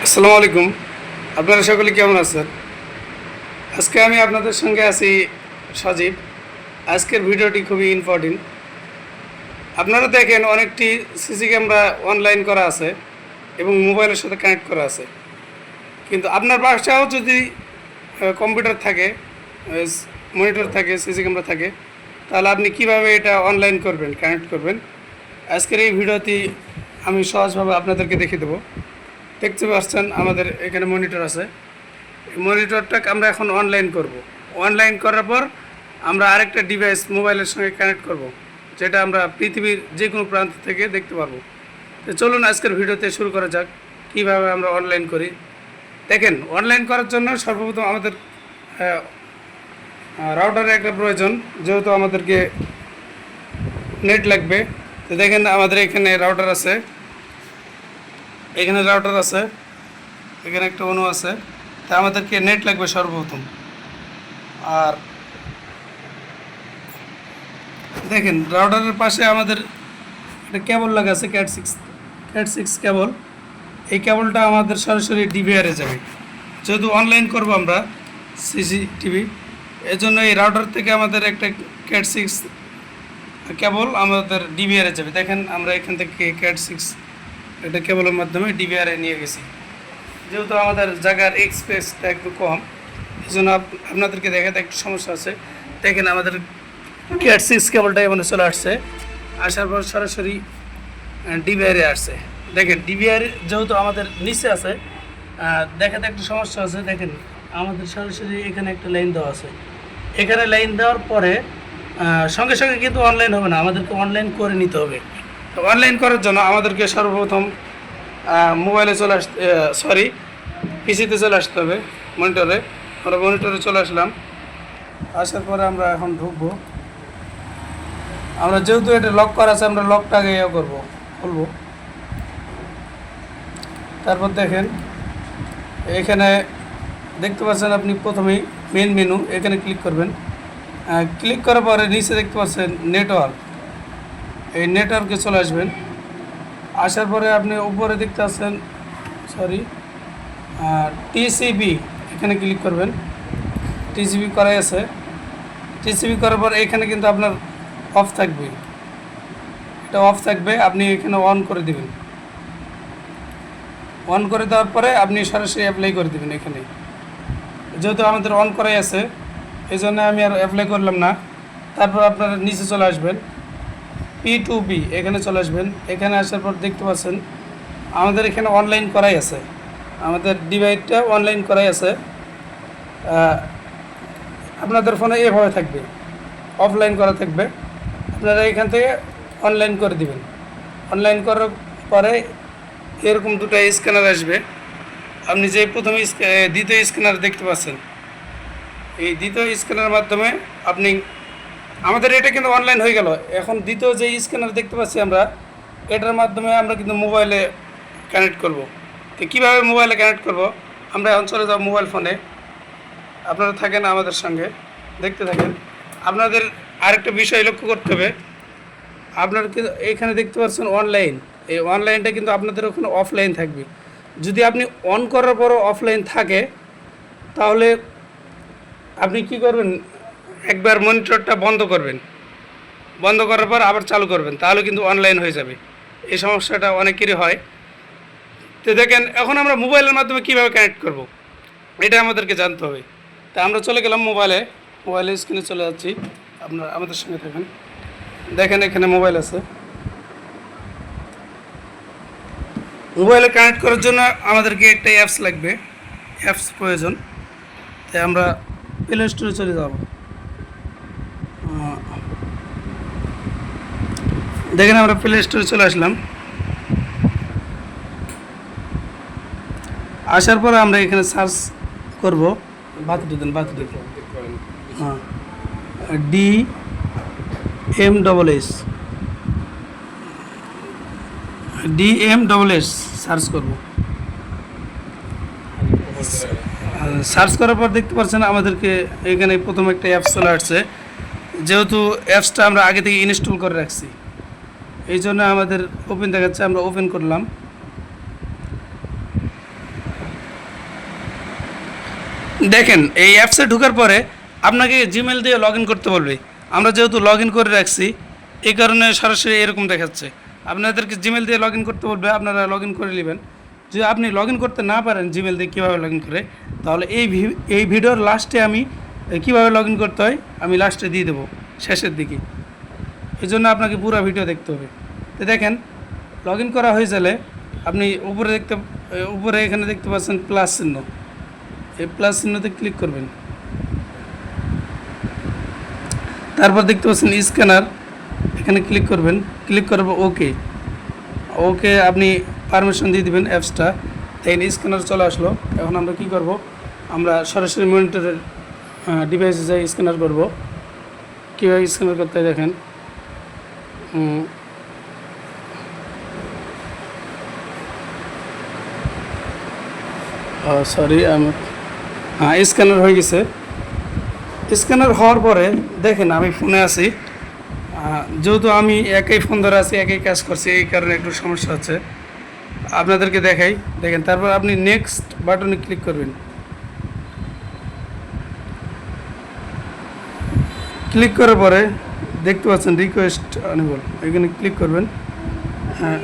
আসসালামু আলাইকুম। আপনারা সকলে কেমন আছেন? আজকে আমি আপনাদের সঙ্গে আছি সজীব। আজকের ভিডিওটি খুবই ইম্পর্টেন্ট। আপনারা দেখেন অনেকটি সিসি ক্যামেরা অনলাইন করা আছে এবং মোবাইলের সাথে কানেক্ট করা আছে, কিন্তু আপনার বাসায়ও যদি কম্পিউটার থাকে, মনিটর থাকে, সিসি ক্যামেরা থাকে, তাহলে আপনি কিভাবে এটা অনলাইন করবেন, কানেক্ট করবেন, আজকের এই ভিডিওটি আমি সহজভাবে আপনাদেরকে দেখিয়ে দেবো। দেখতে পাচ্ছেন আমাদের এখানে মনিটর আছে। এই মনিটরটাকে আমরা এখন অনলাইন করব। অনলাইন করার পর আমরা আরেকটা ডিভাইস মোবাইলের সঙ্গে কানেক্ট করব, যেটা আমরা পৃথিবীর যে কোনো প্রান্ত থেকে দেখতে পারবো। তো চলুন আজকের ভিডিওতে শুরু করা যাক কীভাবে আমরা অনলাইন করি। দেখেন, অনলাইন করার জন্য সর্বপ্রথম আমাদের রাউটারের একটা প্রয়োজন, যেহেতু আমাদেরকে নেট লাগবে। তো দেখেন আমাদের এখানে রাউটার আছে, এখানে রাউটার আছে, এখানে একটা অনু আছে। তা আমাদেরকে নেট লাগবে সর্বপ্রথম। আর দেখেন রাউটারের পাশে আমাদের একটা কেবল লাগা আছে, ক্যাট সিক্স কেবল। এই কেবলটা আমাদের সরাসরি ডিভিআরে যাবে, যেহেতু অনলাইন করব আমরা সিসিটিভি, এজন্য এই রাউটার থেকে আমাদের একটা ক্যাট 6 কেবল আমাদের ডিভিআরে যাবে। দেখেন আমরা এখান থেকে ক্যাট 6 একটা কেবলের মাধ্যমে ডিভিআরে নিয়ে গেছি। যেহেতু আমাদের জায়গার স্পেসটা একটু কম, এই জন্য আপনাদেরকে দেখাতে একটু সমস্যা আছে। দেখেন আমাদের ক্যাট 6 কেবলটা এখানে চলে আসছে, আসার পর সরাসরি ডিভিআরে আসছে। দেখেন ডিভিআর যেহেতু আমাদের নিচে আছে, দেখাতে একটু সমস্যা আছে। দেখেন আমাদের সরাসরি এখানে একটা লাইন দেওয়া আছে। এখানে লাইন দেওয়ার পরে সঙ্গে সঙ্গে কিন্তু অনলাইন হবে না, আমাদেরকে অনলাইন করে নিতে হবে। তো অনলাইন করার জন্য আমাদেরকে সর্বপ্রথম মোবাইলে চলে আসতে পিসিতে চলে আসতে হবে, মনিটরে। আমরা মনিটরে চলে আসলাম। আসার পরে আমরা এখন ঢুকবো। আমরা যেহেতু এটা লক করা আছে, আমরা লকটাকে খুলবো। তারপর দেখেন এখানে দেখতে পাচ্ছেন আপনি প্রথমেই মেন মেনু, এখানে ক্লিক করবেন। ক্লিক করার পরে নিচে দেখতে পাচ্ছেন নেটওয়ার্ক, এই নেটওয়ার্কে চলে আসবেন। আসার পরে আপনি উপরে দেখতে পাচ্ছেন টিসিবি, এখানে ক্লিক করবেন। টিসিবি করাই আছে। টিসিবি করার পর এখানে কিন্তু আপনার অফ থাকবে, এটা অফ থাকবে, আপনি এখানে অন করে দিবেন। অন করে দেওয়ার পরে আপনি সরাসরি অ্যাপ্লাই করে দেবেন। এখানে যেহেতু আমাদের অন করাই আছে, এই জন্য আমি আর অ্যাপ্লাই করলাম না। তারপর আপনারা নিচে চলে আসবেন, P2B এখানে চলে আসবেন। এখানে আসার পর দেখতে পাচ্ছেন আমাদের এখানে অনলাইন করাই আছে, আমাদের ডিভাইসটা অনলাইন করাই আছে। আপনাদের ফোনে এভাবে থাকবে, অফলাইন করা থাকবে। আপনারা এখান থেকে অনলাইন করে দিবেন। অনলাইন করার পরে এরকম দুটো স্ক্যানার আসবে। আপনি যে প্রথমে দ্বিতীয় স্ক্যানার দেখতে পাচ্ছেন, এই দ্বিতীয় স্ক্যানারের মাধ্যমে আপনি, আমাদের এটা কিন্তু অনলাইন হয়ে গেল। এখন দ্বিতীয় যে স্ক্যানার দেখতে পাচ্ছি আমরা, এটার মাধ্যমে আমরা কিন্তু মোবাইলে কানেক্ট করব। তো কীভাবে মোবাইলে কানেক্ট করব, আমরা এখন চলে যাব মোবাইল ফোনে। আপনারা থাকেন আমাদের সঙ্গে, দেখতে থাকেন। আপনাদের আরেকটা বিষয় লক্ষ্য করতে হবে, আপনারা কিন্তু এখানে দেখতে পাচ্ছেন অনলাইন, এই অনলাইনটা কিন্তু আপনাদের ওখানে অফলাইন থাকবে। যদি আপনি অন করার পরও অফলাইন থাকে, তাহলে আপনি কি করবেন, একবার মনিটরটা বন্ধ করবেন, বন্ধ করার পর আবার চালু করবেন, তাহলে কিন্তু অনলাইন হয়ে যাবে। এই সমস্যাটা অনেকেরই হয়। তো দেখেন এখন আমরা মোবাইলের মাধ্যমে কীভাবে কানেক্ট করব, এটা আমাদেরকে জানতে হবে। তা আমরা চলে গেলাম মোবাইলের স্ক্রিনে চলে যাচ্ছি। আপনারা আমাদের সঙ্গে থাকেন। দেখেন এখানে মোবাইল আছে। মোবাইলে কানেক্ট করার জন্য আমাদেরকে একটা অ্যাপস লাগবে, অ্যাপস প্রয়োজন। তাই আমরা প্লে স্টোরে চলে যাব। দেখেন আমরা প্লে স্টোরে চলে আসলাম। আসার পরে আমরা এখানে সার্চ করব, বাতিটি দেন, হ্যাঁ, DMSS সার্চ করব। সার্চ করার পর দেখতে পাচ্ছেন আমাদেরকে এখানে প্রথম একটা অ্যাপস চলে আসছে। যেহেতু অ্যাপসটা আমরা আগে থেকে ইনস্টল করে রাখছি, এই জন্য আমাদের ওপেন দেখাচ্ছে, আমরা ওপেন করলাম। দেখেন এই অ্যাপসে ঢোকার পরে আপনাকে জিমেল দিয়ে লগ ইন করতে বলবে। আমরা যেহেতু লগ ইন করে রাখছি এই কারণে সরাসরি এরকম দেখাচ্ছে। আপনাদেরকে জিমেল দিয়ে লগ ইন করতে বলবে, আপনারা লগ ইন করে নেবেন। যদি আপনি লগ ইন করতে না পারেন জিমেল দিয়ে কীভাবে লগ ইন করে, তাহলে এই ভিডিওর লাস্টে আমি কীভাবে লগ ইন করতে হয় আমি লাস্টে দিয়ে দেবো শেষের দিকে। এই জন্য আপনাকে পুরো ভিডিও দেখতে হবে। তো দেখেন লগ ইন করা হয়ে গেলে আপনি উপরে এখানে দেখতে পাচ্ছেন প্লাস চিহ্ন, এই প্লাস চিহ্নতে ক্লিক করবেন। তারপর দেখতে পাচ্ছেন স্ক্যানার, এখানে ক্লিক করবেন। ক্লিক করবো ওকে, ওকে আপনি পারমিশন দিয়ে দিবেন অ্যাপসটা। দেখেন স্ক্যানার চলে আসলো। এখন আমরা কি করব, আমরা সরাসরি মনিটরের ডিভাইসে যাই স্ক্যানার করব। কীভাবে স্ক্যানার করতে হয় দেখেন। সরি হ্যাঁ স্ক্যানার হয়ে গেছে। স্ক্যানার হওয়ার পরে দেখেন আমি ফোনে আছি, যেহেতু আমি একই ফোন ধরে আছি একই কাজ করছি এই কারণে একটু সমস্যা হচ্ছে। আপনাদেরকে দেখাই, দেখেন। তারপর আপনি নেক্সট বাটনে ক্লিক করবেন। ক্লিক করার পরে দেখতে পাচ্ছেন রিকোয়েস্ট অনেবল, এখানে ক্লিক করবেন। হ্যাঁ